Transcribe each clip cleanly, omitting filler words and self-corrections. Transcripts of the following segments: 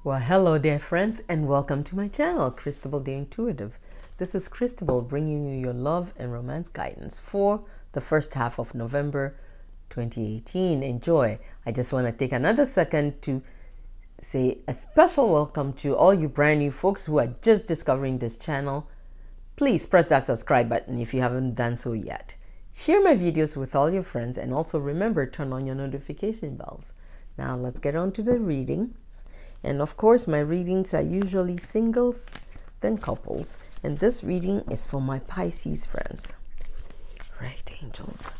Well, hello there, friends, and welcome to my channel, Cristabelle the Intuitive. This is Cristabelle bringing you your love and romance guidance for the first half of November 2018. Enjoy. I just want to take another second to say a special welcome to all you brand new folks who are just discovering this channel. Please press that subscribe button if you haven't done so yet. Share my videos with all your friends, and also remember, turn on your notification bells. Now let's get on to the readings. And of course, my readings are usually singles, then couples. And this reading is for my Pisces friends. Right, angels.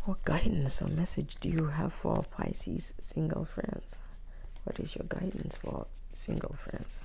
What guidance or message do you have for our Pisces single friends? What is your guidance for single friends?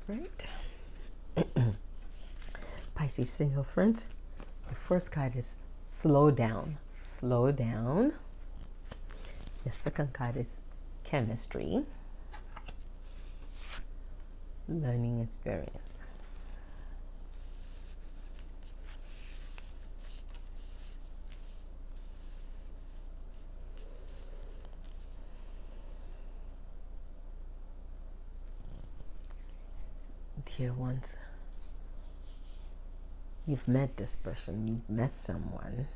Right. Pisces single friends, the first card is slow down. Slow down. The second card is chemistry. Learning experience. Dear ones, you've met this person, you've met someone,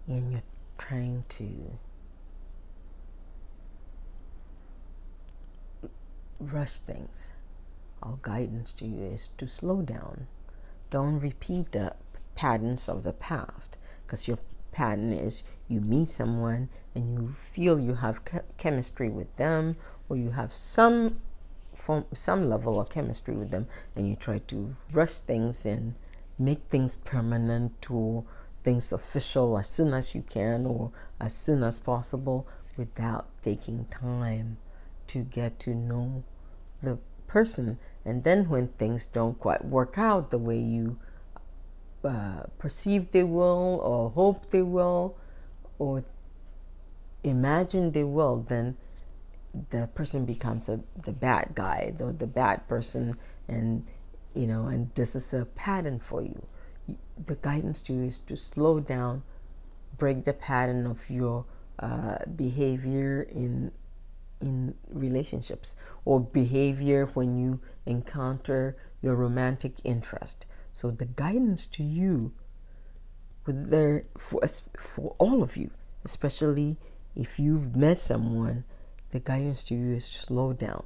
and you're trying to rush things. Our guidance to you is to slow down. Don't repeat the patterns of the past, because your pattern is you meet someone and you feel you have chemistry with them, or you have some level of chemistry with them, and you try to rush things and make things permanent or things official as soon as you can or as soon as possible, without taking time to get to know the person. And then when things don't quite work out the way you perceive they will, or hope they will, or imagine they will, then the person becomes the bad guy, the bad person, and and this is a pattern for you. The guidance to you is to slow down, break the pattern of your behavior in relationships, or behavior when you encounter your romantic interest. So the guidance to you, for all of you, especially if you've met someone, the guidance to you is to slow down,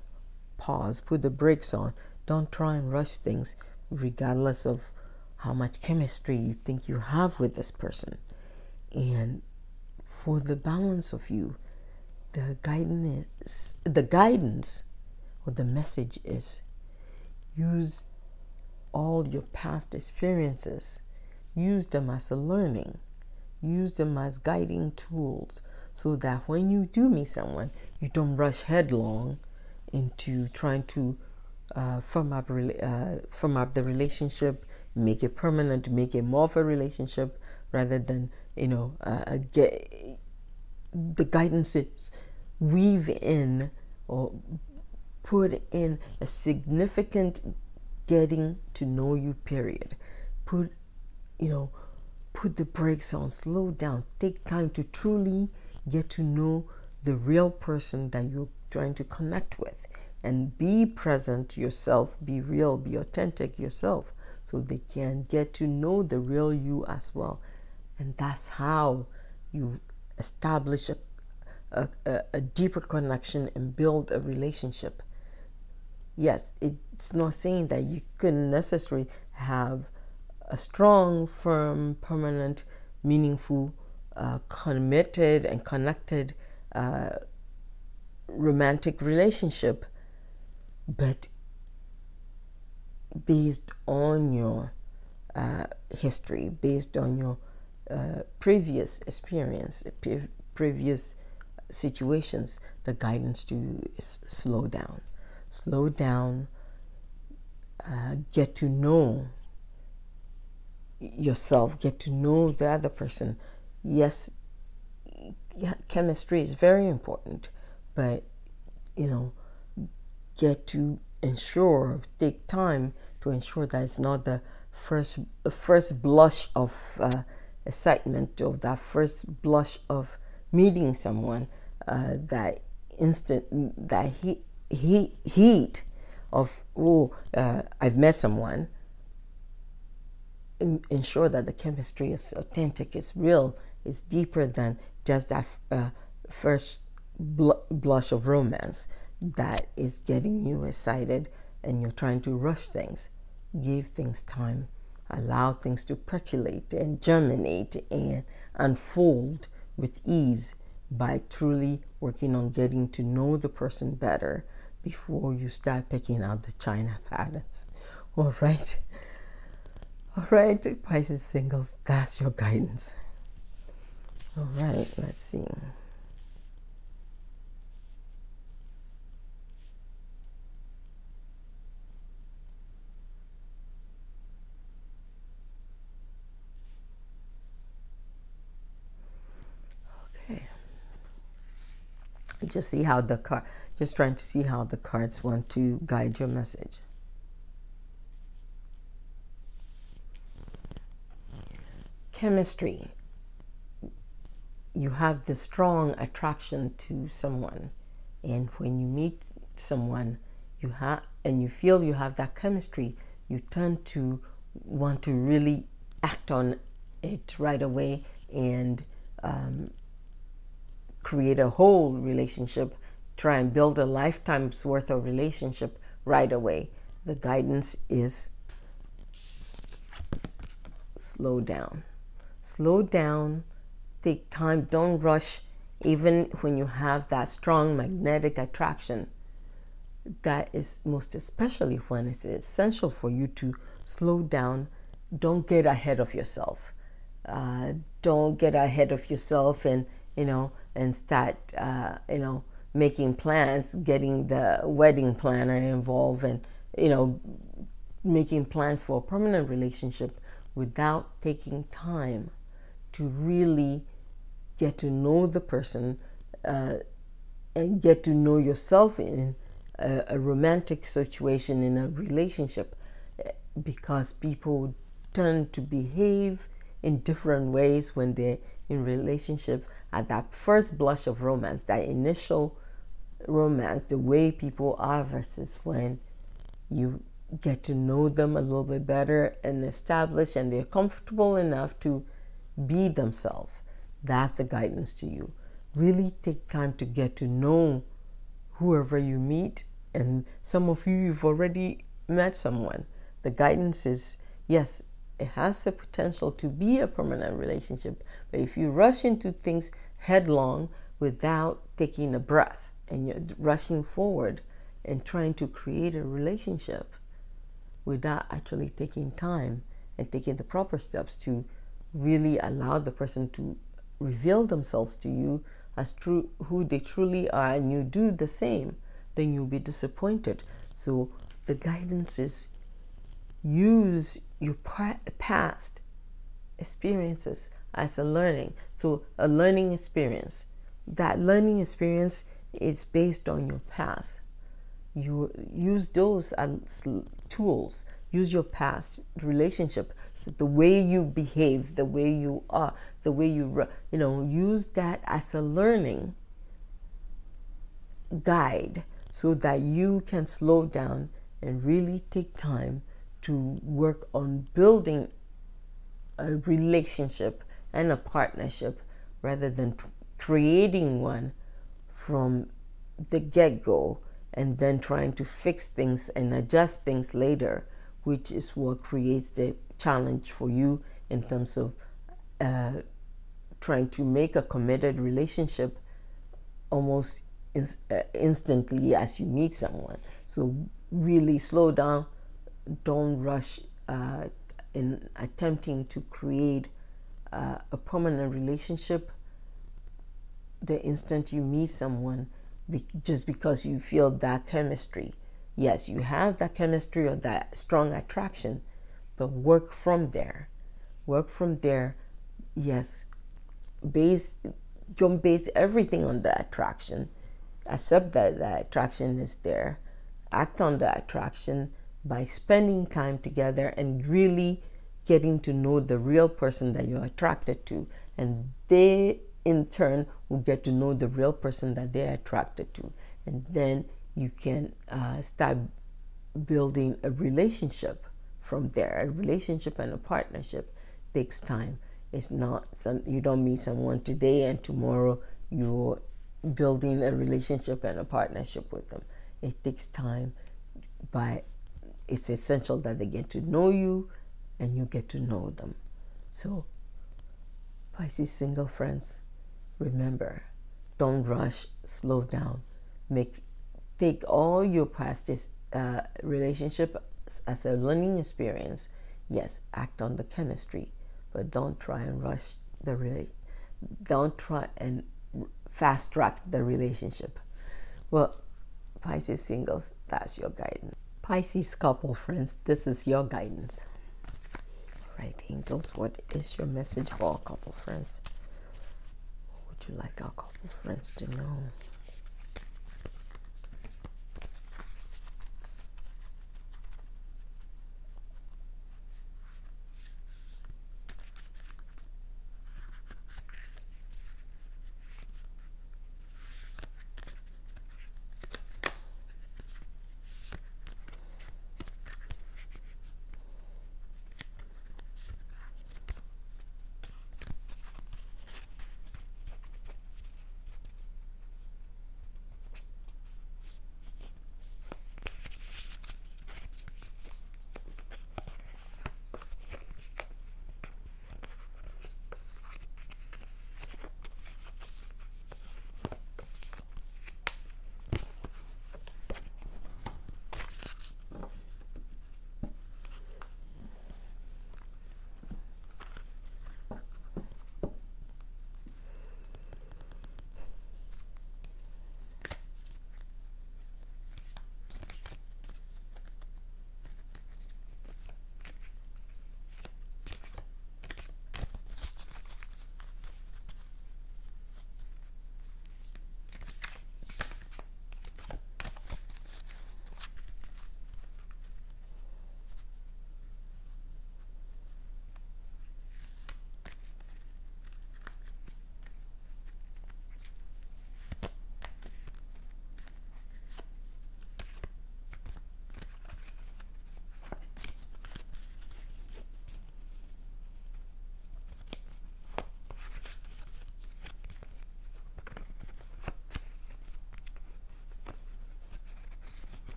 pause, put the brakes on. Don't try and rush things, regardless of how much chemistry you think you have with this person. And for the balance of you, the guidance or the message is, use all your past experiences, use them as a learning, use them as guiding tools, so that when you do meet someone, you don't rush headlong into trying to firm up the relationship, make it permanent, make it more of a relationship, rather than get the guidance is weave in or put in a significant getting to know you period. Put the brakes on, slow down, take time to truly get to know the real person that you're trying to connect with, and be present yourself, be real, be authentic yourself, so they can get to know the real you as well. And that's how you establish a deeper connection and build a relationship. Yes, it's not saying that you couldn't necessarily have a strong, firm, permanent, meaningful, committed and connected romantic relationship, but based on your history, based on your previous experience, previous situations, the guidance to you is slow down. Slow down, get to know yourself, get to know the other person. Yes, chemistry is very important, but get to take time to ensure that it's not the first blush of excitement, or that first blush of meeting someone, that instant, that heat of, I've met someone. Ensure that the chemistry is authentic, is real, is deeper than just that first blush of romance that is getting you excited, and you're trying to rush things. Give things time. Allow things to percolate and germinate and unfold with ease, by truly working on getting to know the person better before you start picking out the China patterns. All right, Pisces singles, that's your guidance. All right, let's see. Just see how just trying to see how the cards want to guide your message. Chemistry. You have this strong attraction to someone, and when you meet someone, you feel you have that chemistry, you tend to want to really act on it right away, and create a whole relationship, try and build a lifetime's worth of relationship right away. The guidance is slow down. Slow down, take time, don't rush, even when you have that strong magnetic attraction. That is most especially when it's essential for you to slow down. Don't get ahead of yourself. Don't get ahead of yourself and start, making plans, getting the wedding planner involved, and, making plans for a permanent relationship without taking time to really get to know the person, and get to know yourself in a romantic situation, in a relationship, because people tend to behave in different ways when they're in relationships. At that first blush of romance, that initial romance, the way people are versus when you get to know them a little bit better and establish, and they're comfortable enough to be themselves. That's the guidance to you. Really take time to get to know whoever you meet, and some of you've already met someone. The guidance is, yes, it has the potential to be a permanent relationship, but if you rush into things headlong without taking a breath, and you're rushing forward and trying to create a relationship without actually taking time and taking the proper steps to really allow the person to reveal themselves to you as true who they truly are, and you do the same, then you'll be disappointed. So the guidance is, use your past experiences as a learning. So a learning experience. That learning experience is based on your past. You use those as tools. Use your past relationship, so the way you behave, the way you are, the way you use that as a learning guide, so that you can slow down and really take time to work on building a relationship and a partnership, rather than creating one from the get-go and then trying to fix things and adjust things later, which is what creates the challenge for you in terms of trying to make a committed relationship almost instantly as you meet someone. So really slow down. Don't rush in attempting to create a permanent relationship the instant you meet someone, just because you feel that chemistry. Yes, you have that chemistry or that strong attraction, but work from there. Work from there. Yes, don't base everything on the attraction. Accept that the attraction is there. Act on the attraction by spending time together and really getting to know the real person that you're attracted to, and they in turn will get to know the real person that they're attracted to, and then you can start building a relationship from there. A relationship and a partnership takes time. It's not you don't meet someone today and tomorrow you're building a relationship and a partnership with them. It takes time, but it's essential that they get to know you and you get to know them. So, Pisces single friends, remember, don't rush, slow down. Take all your past relationship as a learning experience. Yes, act on the chemistry, but don't try and rush don't try and fast track the relationship. Well, Pisces singles, that's your guidance. Pisces couple friends, this is your guidance. All right, angels, what is your message for our couple friends? What would you like our couple friends to know?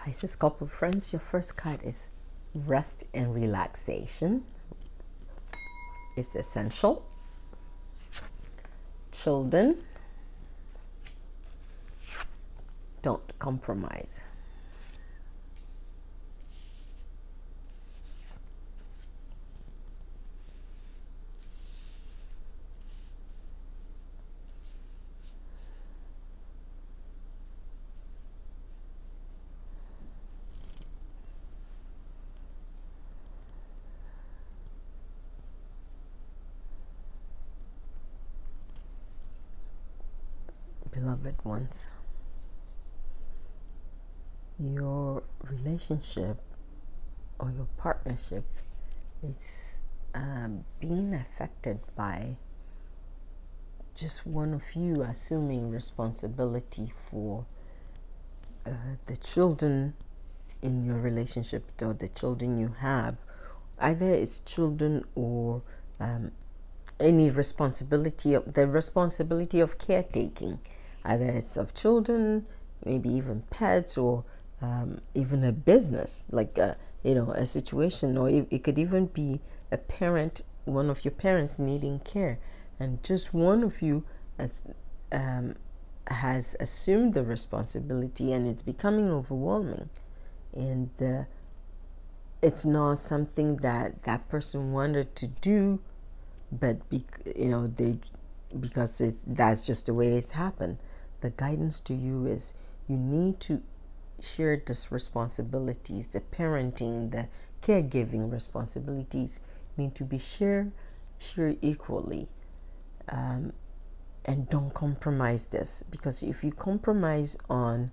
Pisces couple friends, your first card is rest and relaxation. It's essential. Children, don't compromise. Beloved ones, your relationship or your partnership is being affected by just one of you assuming responsibility for the children in your relationship, or the children you have. Either it's children or any responsibility of caretaking. Either it's of children, maybe even pets, or even a business, like a situation, or it could even be a parent, one of your parents needing care, and just one of you has assumed the responsibility, and it's becoming overwhelming, and it's not something that person wanted to do, but because that's just the way it's happened. The guidance to you is you need to share these responsibilities, the parenting, the caregiving responsibilities need to be shared equally, and don't compromise this, because if you compromise on,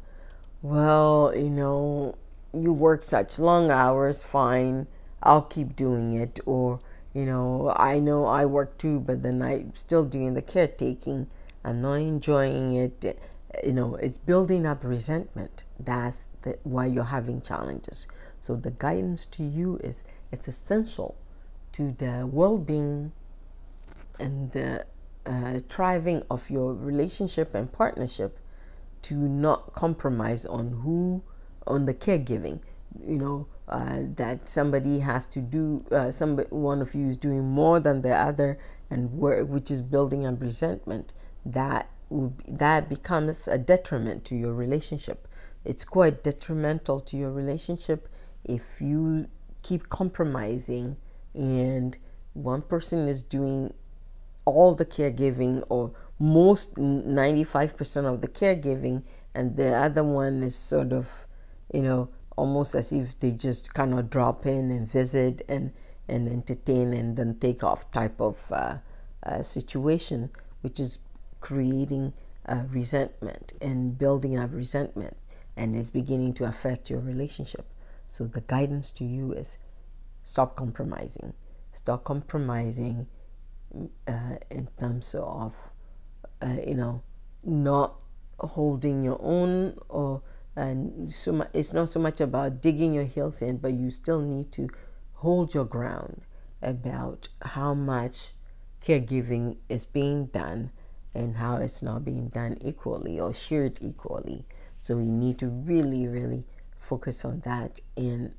well, you work such long hours, fine, I'll keep doing it, or I know I work too, but then I'm still doing the caretaking, I'm not enjoying it, it's building up resentment. That's why you're having challenges. So the guidance to you is, it's essential to the well-being and the thriving of your relationship and partnership to not compromise on the caregiving. That somebody has to do, one of you is doing more than the other, and which is building up resentment. That becomes a detriment to your relationship. It's quite detrimental to your relationship if you keep compromising, and one person is doing all the caregiving, or most 95% of the caregiving, and the other one is sort of, almost as if they just kind of drop in and visit and entertain and then take off type of situation, which is creating resentment and building up resentment, and is beginning to affect your relationship. So the guidance to you is, stop compromising. Stop compromising in terms of, not holding your own, or it's not so much about digging your heels in, but you still need to hold your ground about how much caregiving is being done and how it's not being done equally or shared equally. So we need to really, really focus on that, and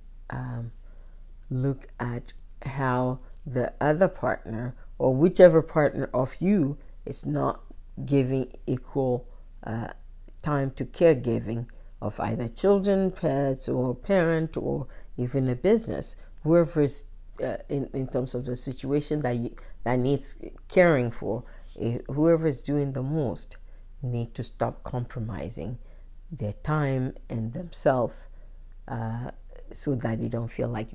look at how the other partner, or whichever partner of you, is not giving equal time to caregiving of either children, pets, or parent, or even a business. Whoever is in terms of the situation that needs caring for, whoever is doing the most need to stop compromising their time and themselves, so that they don't feel like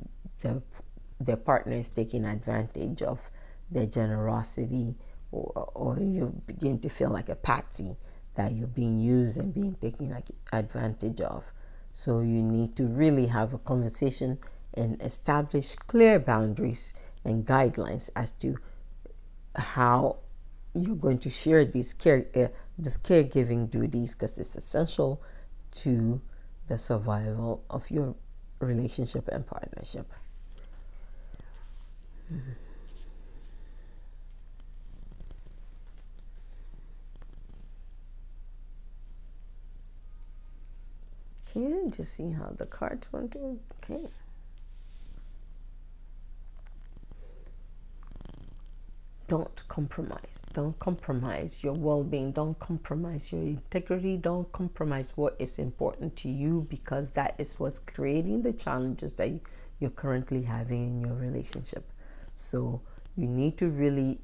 their partner is taking advantage of their generosity, or you begin to feel like a patsy, that you're being used and being taken advantage of. So you need to really have a conversation and establish clear boundaries and guidelines as to how you're going to share these caregiving duties, because it's essential to the survival of your relationship and partnership. Okay, just see how the cards want to. Okay. Don't compromise. Don't compromise your well-being. Don't compromise your integrity. Don't compromise what is important to you, because that is what's creating the challenges that you're currently having in your relationship. So you need to really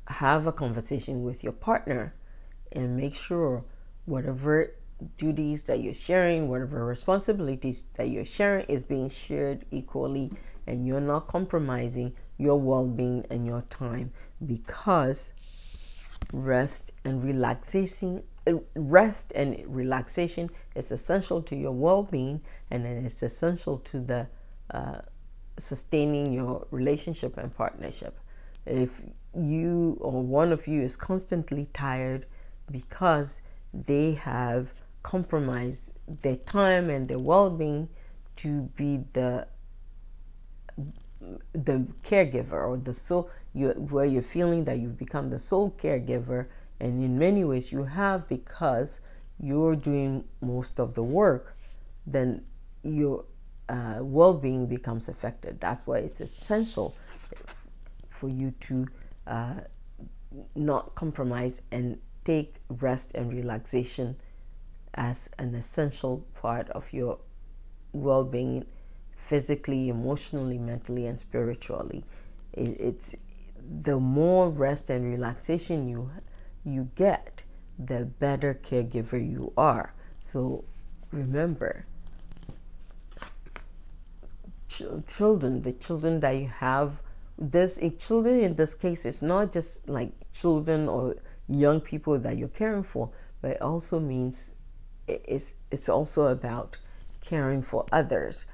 have a conversation with your partner and make sure whatever duties that you're sharing, whatever responsibilities that you're sharing is being shared equally, and you're not compromising your well-being and your time, because rest and relaxation is essential to your well-being, and it is essential to the sustaining your relationship and partnership. If you or one of you is constantly tired because they have compromised their time and their well-being to be the caregiver, or the soul, where you're feeling that you've become the sole caregiver, and in many ways you have, because you're doing most of the work, then your well-being becomes affected. That's why it's essential for you to not compromise and take rest and relaxation as an essential part of your well-being, physically, emotionally, mentally, and spiritually. It's the more rest and relaxation you get, the better caregiver you are. So remember, children, the children that you have, children in this case, it's not just like children or young people that you're caring for, but it also means it's also about caring for others.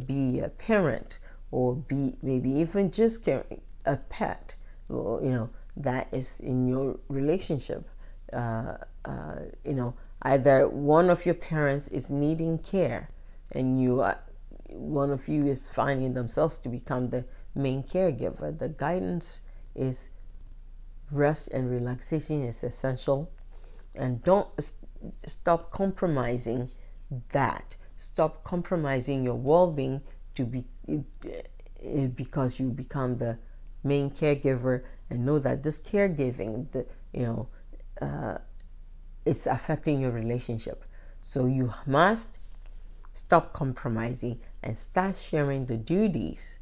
Be a parent, or be maybe even just caring a pet, that is in your relationship. Either one of your parents is needing care, and one of you is finding themselves to become the main caregiver. The guidance is rest and relaxation is essential, and don't stop compromising that. Stop compromising your well-being because you become the main caregiver, and know that this caregiving, it's affecting your relationship. So you must stop compromising and start sharing the duties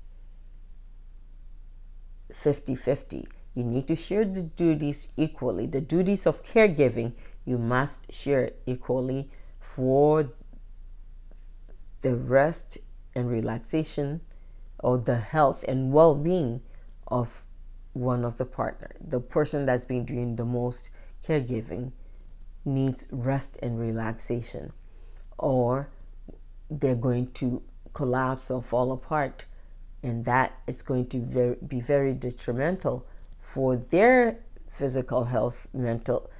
50-50. You need to share the duties equally. The duties of caregiving, you must share equally for the rest and relaxation, or the health and well-being of one of the partner. The person that's been doing the most caregiving needs rest and relaxation, or they're going to collapse or fall apart, and that is going to be very detrimental for their physical health, mental,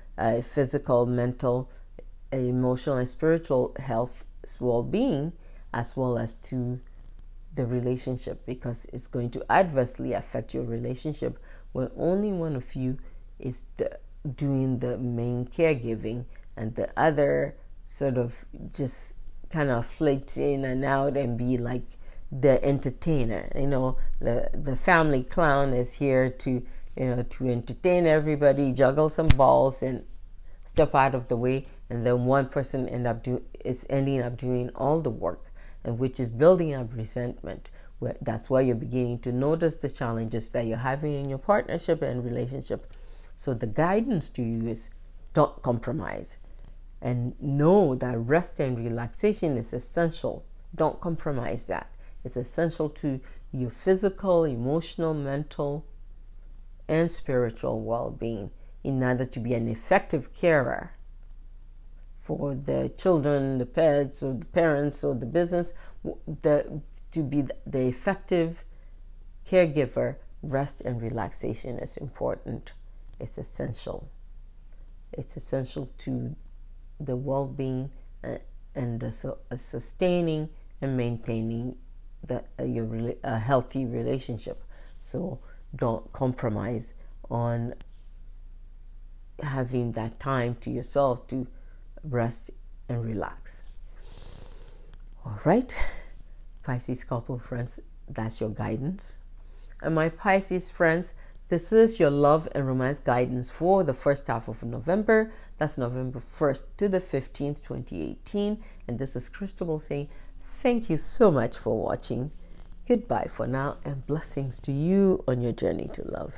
emotional, and spiritual health, well-being, as well as to the relationship, because it's going to adversely affect your relationship when only one of you is doing the main caregiving, and the other sort of just kind of flit in and out and be like the entertainer. The family clown is here to entertain everybody, juggle some balls, and step out of the way, and then one person is ending up doing all the work, and which is building up resentment. That's why you're beginning to notice the challenges that you're having in your partnership and relationship. So the guidance to you is, don't compromise, and know that rest and relaxation is essential. Don't compromise that. It's essential to your physical, emotional, mental, and spiritual well-being, in order to be an effective carer for the children, the pets, or the parents, or the business. To be the effective caregiver, rest and relaxation is important. It's essential. It's essential to the well-being and the sustaining and maintaining a healthy relationship. So don't compromise on having that time to yourself to rest and relax. All right, Pisces couple friends, that's your guidance. And my Pisces friends, this is your love and romance guidance for the first half of November. That's November 1st to the 15th, 2018. And this is Cristabelle saying thank you so much for watching. Goodbye for now, and blessings to you on your journey to love.